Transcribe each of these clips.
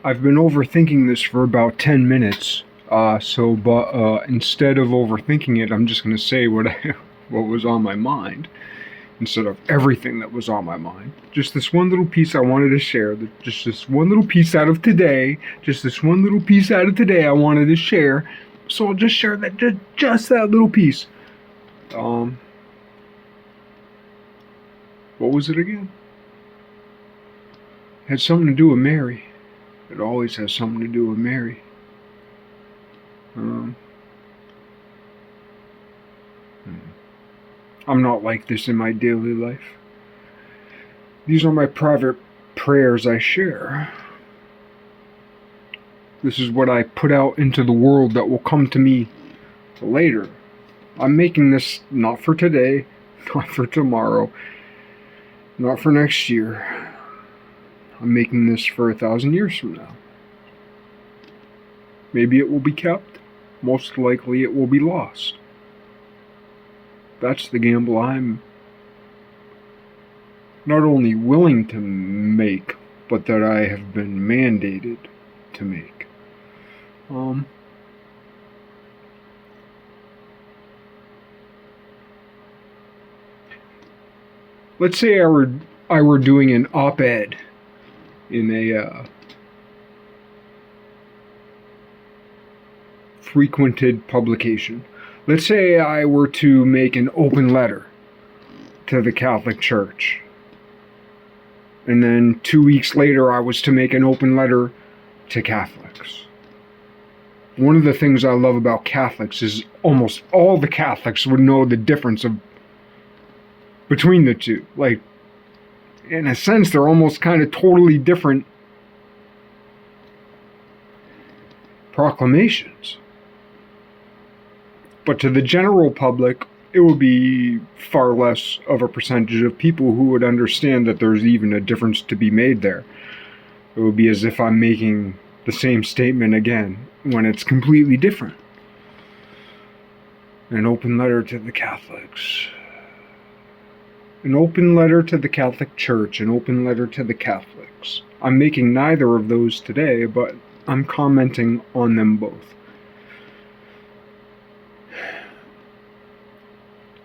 I've been overthinking this for about 10 minutes. Instead of overthinking it, I'm just going to say what was on my mind instead of everything that was on my mind. Just this one little piece I wanted to share. Just this one little piece out of today. Just this one little piece out of today I wanted to share. So I'll just share that, just that little piece. What was it again? It had something to do with Mary. It always has something to do with Mary. I'm not like this in my daily life. These are my private prayers I share. This is what I put out into the world that will come to me later. I'm making this not for today, not for tomorrow, not for next year. I'm making this for 1,000 years from now. Maybe it will be kept. Most likely it will be lost. That's the gamble I'm not only willing to make, but that I have been mandated to make. Let's say I were doing an op-ed in a frequented publication. Let's say I were to make an open letter to the Catholic Church. And then 2 weeks later, I was to make an open letter to Catholics. One of the things I love about Catholics is almost all the Catholics would know the difference between the two. Like, in a sense, they're almost kind of totally different proclamations. But to the general public, it would be far less of a percentage of people who would understand that there's even a difference to be made there. It would be as if I'm making the same statement again when it's completely different. An open letter to the Catholics. An open letter to the Catholic Church. An open letter to the Catholics. I'm making neither of those today, but I'm commenting on them both.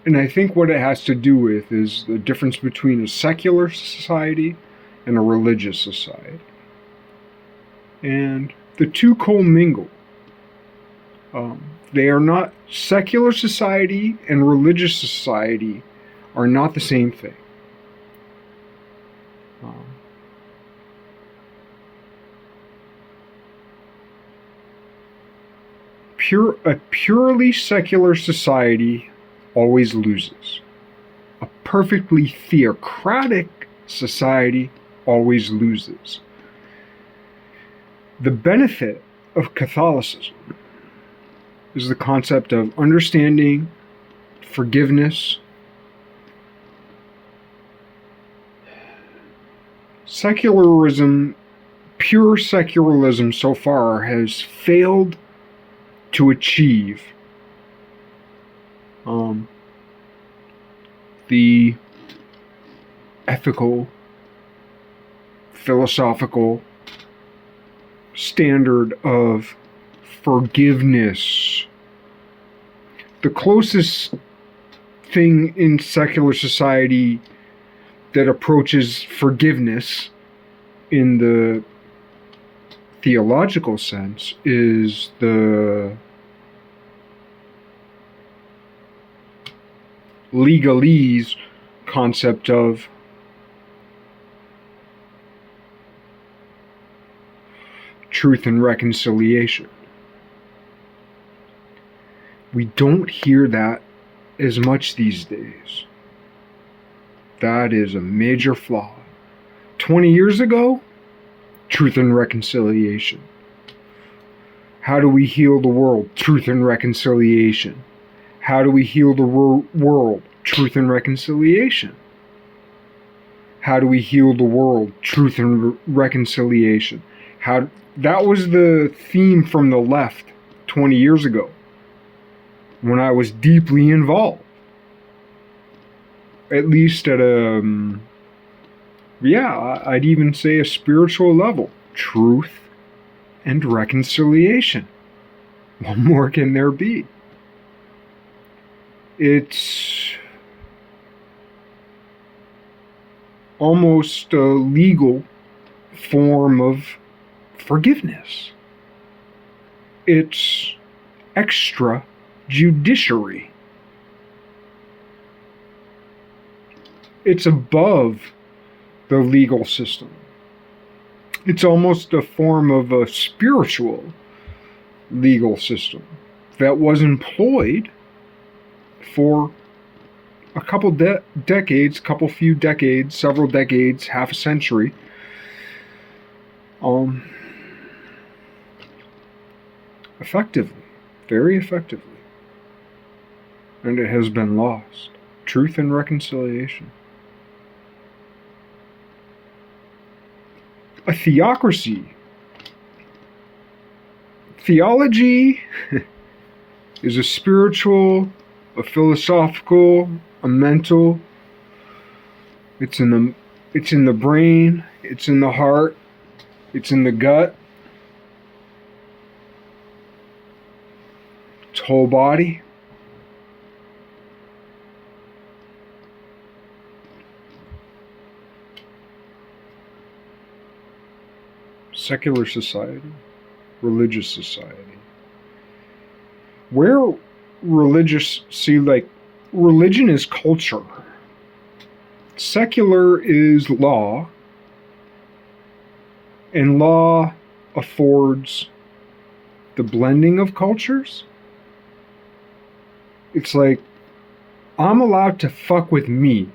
And I think what it has to do with is the difference between a secular society and a religious society. And the two commingle. They are not, secular society and religious society are not the same thing. A purely secular society always loses. A perfectly theocratic society always loses. The benefit of Catholicism is the concept of understanding, forgiveness. Secularism, pure secularism so far has failed to achieve the ethical, philosophical standard of forgiveness. The closest thing in secular society that approaches forgiveness in the theological sense is the legalese concept of truth and reconciliation. We don't hear that as much these days. That is a major flaw. 20 years ago, truth and reconciliation. How do we heal the world? Truth and reconciliation. How do we heal the world? Truth and reconciliation. How do we heal the world? Truth and reconciliation. That was the theme from the left 20 years ago, when I was deeply involved. At least at I'd even say a spiritual level. Truth and reconciliation. What more can there be? It's almost a legal form of forgiveness. It's extra judiciary. It's above the legal system. It's almost a form of a spiritual legal system that was employed for a couple decades, few decades, several decades, half a century. Effectively, very effectively. And it has been lost. Truth and reconciliation. A theocracy. Theology is a spiritual, a philosophical, a mental. It's in the brain, it's in the heart, it's in the gut. It's whole body. Secular society, religious society. Where religion is culture. Secular is law, and law affords the blending of cultures. It's like, I'm allowed to fuck with me,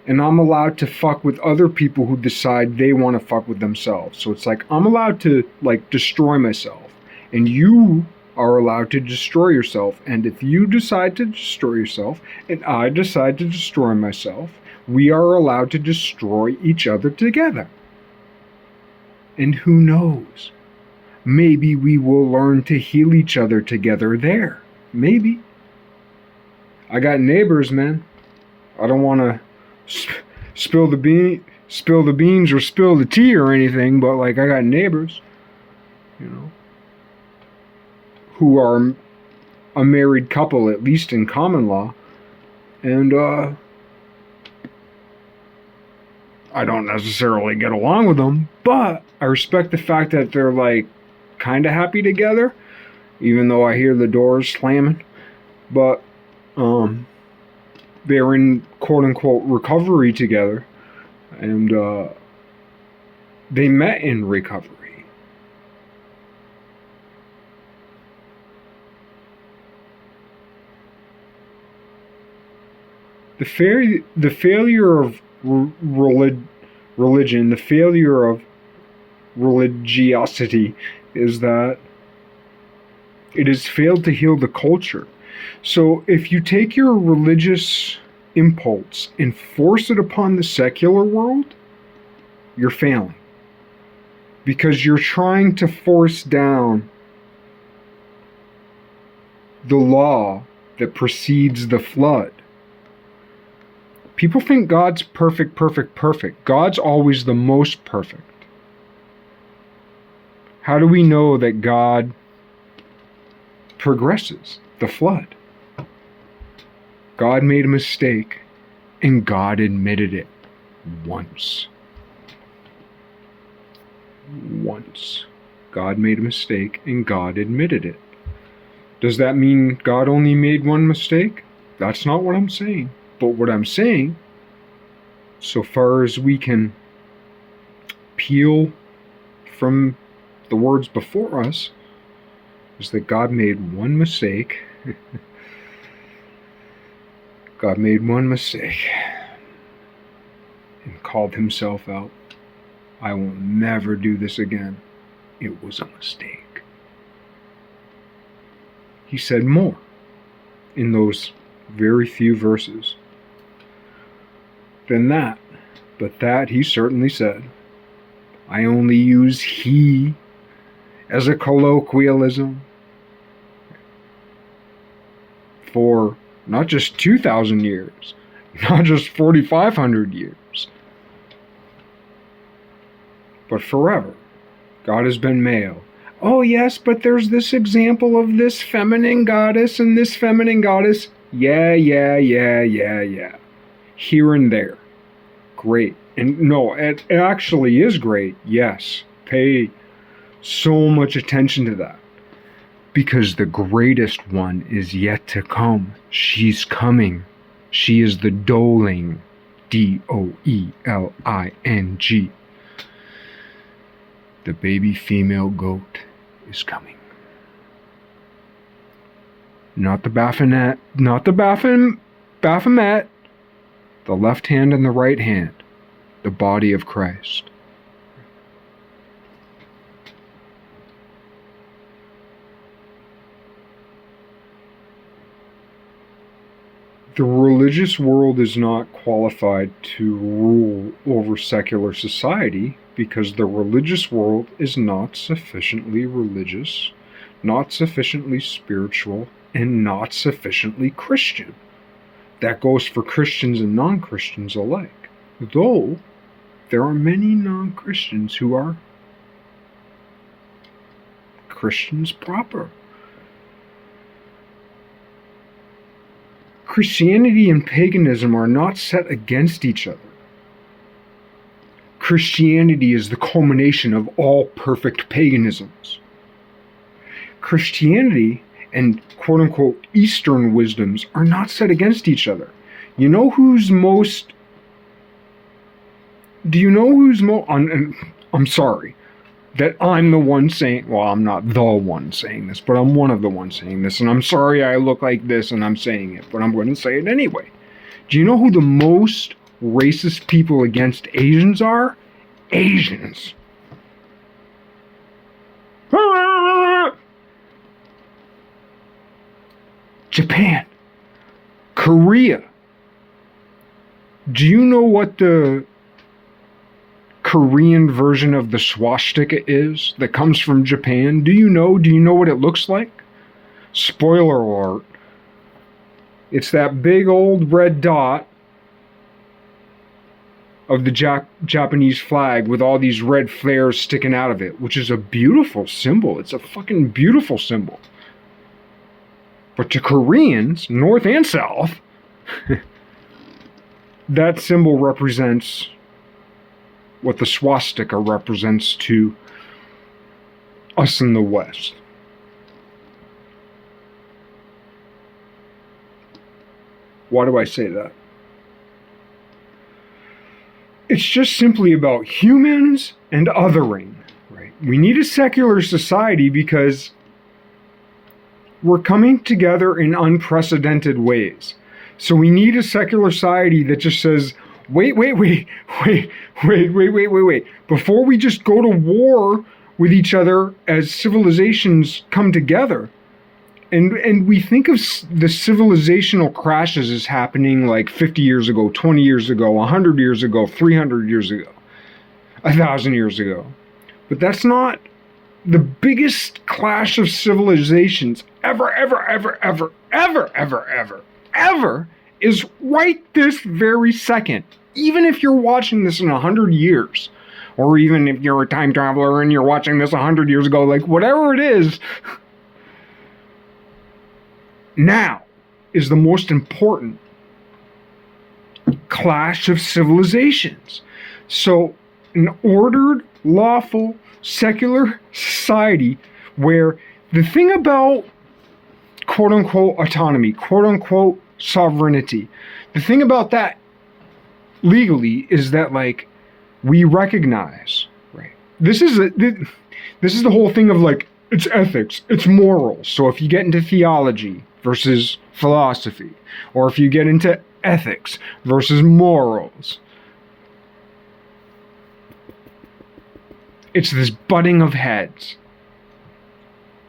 and I'm allowed to fuck with other people who decide they want to fuck with themselves. So it's like, I'm allowed to, like, destroy myself, and you are allowed to destroy yourself. And if you decide to destroy yourself, and I decide to destroy myself, we are allowed to destroy each other together. And who knows? Maybe we will learn to heal each other together there. Maybe. I got neighbors, man. I don't want to spill the beans or spill the tea or anything, but like, I got neighbors, who are a married couple, at least in common law, and I don't necessarily get along with them, but I respect the fact that they're like kind of happy together, even though I hear the doors slamming. But they're in quote unquote recovery together, and they met in recovery. The failure of religion, the failure of religiosity, is that it has failed to heal the culture. So if you take your religious impulse and force it upon the secular world, you're failing. Because you're trying to force down the law that precedes the flood. People think God's perfect. God's always the most perfect. How do we know that God progresses? The flood. God made a mistake, and God admitted it once. Once. God made a mistake, and God admitted it. Does that mean God only made one mistake? That's not what I'm saying. But what I'm saying, so far as we can peel from the words before us, is that God made one mistake. God made one mistake and called himself out. I will never do this again. It was a mistake. He said more in those very few verses than that. But that he certainly said. I only use he as a colloquialism for not just 2,000 years, not just 4,500 years, but forever. God has been male. Oh, yes, but there's this example of this feminine goddess and this feminine goddess. Yeah. Here and there. Great. And no, it actually is great. Yes. Pay so much attention to that. Because the greatest one is yet to come. She's coming. She is the Doeling. Doeling. The baby female goat is coming. Not the Baphomet, the left hand and the right hand, the body of Christ. The religious world is not qualified to rule over secular society because the religious world is not sufficiently religious, not sufficiently spiritual, and not sufficiently Christian. That goes for Christians and non-Christians alike. Though there are many non-Christians who are Christians proper. Christianity and paganism are not set against each other. Christianity is the culmination of all perfect paganisms. Christianity and quote-unquote Eastern wisdoms are not set against each other. You know who's most... Do you know who's most... I'm sorry that I'm the one saying... Well, I'm not the one saying this, but I'm one of the ones saying this. And I'm sorry I look like this and I'm saying it, but I'm going to say it anyway. Do you know who the most racist people against Asians are? Asians. Japan. Korea. Do you know what the Korean version of the swastika is that comes from Japan? Do you know? Do you know what it looks like? Spoiler alert. It's that big old red dot of the Japanese flag with all these red flares sticking out of it, which is a beautiful symbol. It's a fucking beautiful symbol. But to Koreans, North and South, that symbol represents what the swastika represents to us in the West. Why do I say that? It's just simply about humans and othering, right? We need a secular society because we're coming together in unprecedented ways. So we need a secular society that just says, wait. Before we just go to war with each other as civilizations come together, and we think of the civilizational crashes as happening like 50 years ago, 20 years ago, 100 years ago, 300 years ago, 1,000 years ago. But that's not the biggest clash of civilizations ever is right this very second. Even if you're watching this in 100 years, or even if you're a time traveler and you're watching this 100 years ago, like whatever it is, now is the most important clash of civilizations. So an ordered, lawful, secular society where the thing about quote-unquote autonomy, quote-unquote sovereignty, the thing about that legally is that, like, we recognize, right? This is the whole thing of, like, it's ethics, it's morals. So if you get into theology versus philosophy, or if you get into ethics versus morals, it's this butting of heads.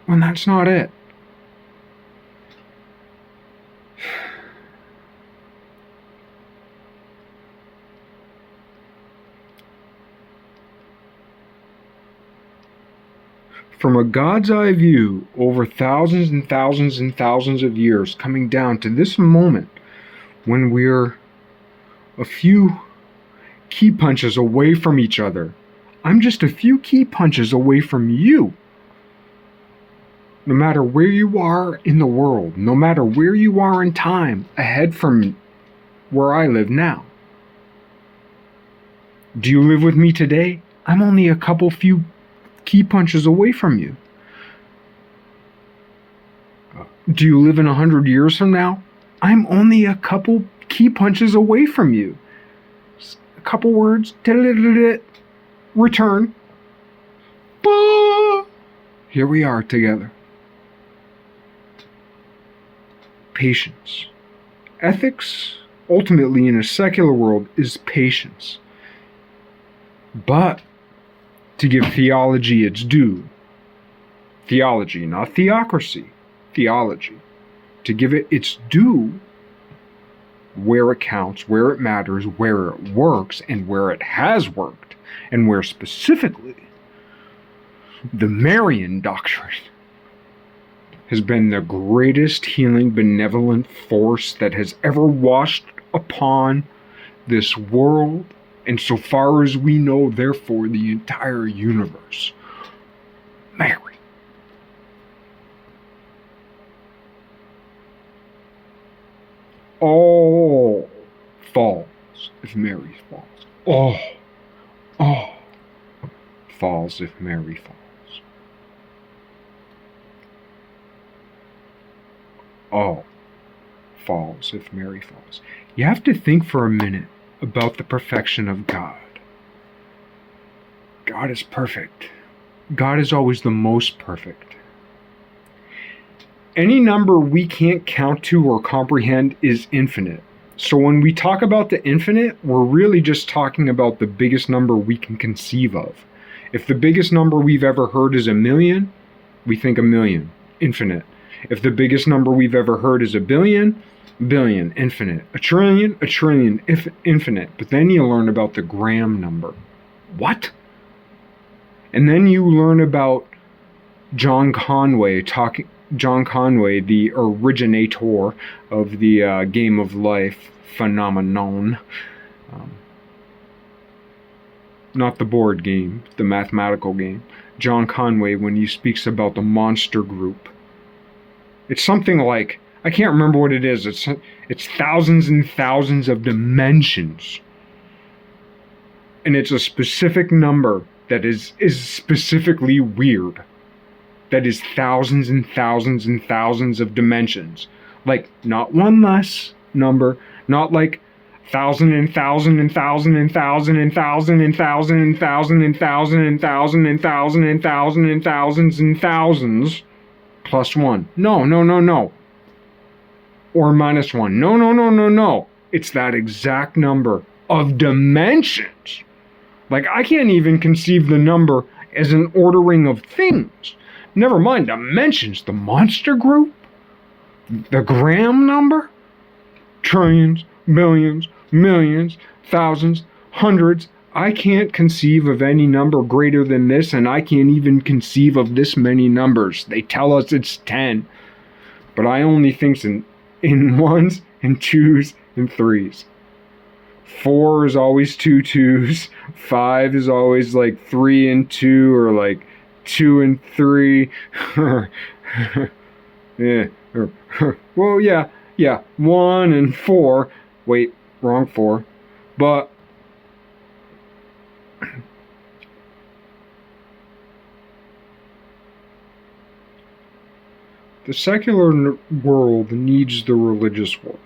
When that's not it. From a God's eye view, over thousands and thousands and thousands of years, coming down to this moment when we're a few key punches away from each other, I'm just a few key punches away from you. No matter where you are in the world, no matter where you are in time, ahead from where I live now. Do you live with me today? I'm only a couple few key punches away from you. Do you live in 100 years from now? I'm only a couple key punches away from you. A couple words, return. Here we are together. Patience. Ethics, ultimately in a secular world, is patience. But to give theology its due, theology, not theocracy, theology, to give it its due, where it counts, where it matters, where it works, and where it has worked, and where specifically the Marian doctrine has been the greatest healing, benevolent force that has ever washed upon this world, and so far as we know, therefore, the entire universe. Mary. All falls if Mary falls. All falls if Mary falls. All falls if Mary falls. You have to think for a minute about the perfection of God. God is perfect. God is always the most perfect. Any number we can't count to or comprehend is infinite. So when we talk about the infinite, we're really just talking about the biggest number we can conceive of. If the biggest number we've ever heard is 1,000,000, we think 1,000,000, infinite. If the biggest number we've ever heard is 1,000,000,000, billion, infinite. A trillion, infinite. But then you learn about the gram number. What? And then you learn about John Conway, the originator of the game of life phenomenon. Not the board game, the mathematical game. John Conway, when he speaks about the monster group. It's something like, I can't remember what it is. It's thousands and thousands of dimensions. And it's a specific number that is specifically weird. That is thousands and thousands and thousands of dimensions. Like, not one less number, not like thousand and thousand and thousand and thousand and thousand and thousand and thousand and thousand and thousand and thousand and thousand and thousands and thousands plus one. No. Or minus one. No. It's that exact number of dimensions. Like, I can't even conceive the number as an ordering of things. Never mind dimensions. The monster group? The gram number? Trillions, billions, millions, thousands, hundreds. I can't conceive of any number greater than this, and I can't even conceive of this many numbers. They tell us it's 10. But I only think in ones and twos and threes. 4 is always 2 twos. 5 is always like 3 and 2, or like 2 and 3. Yeah. Well, yeah. 1 and 4. Wait, wrong 4. But the secular world needs the religious world.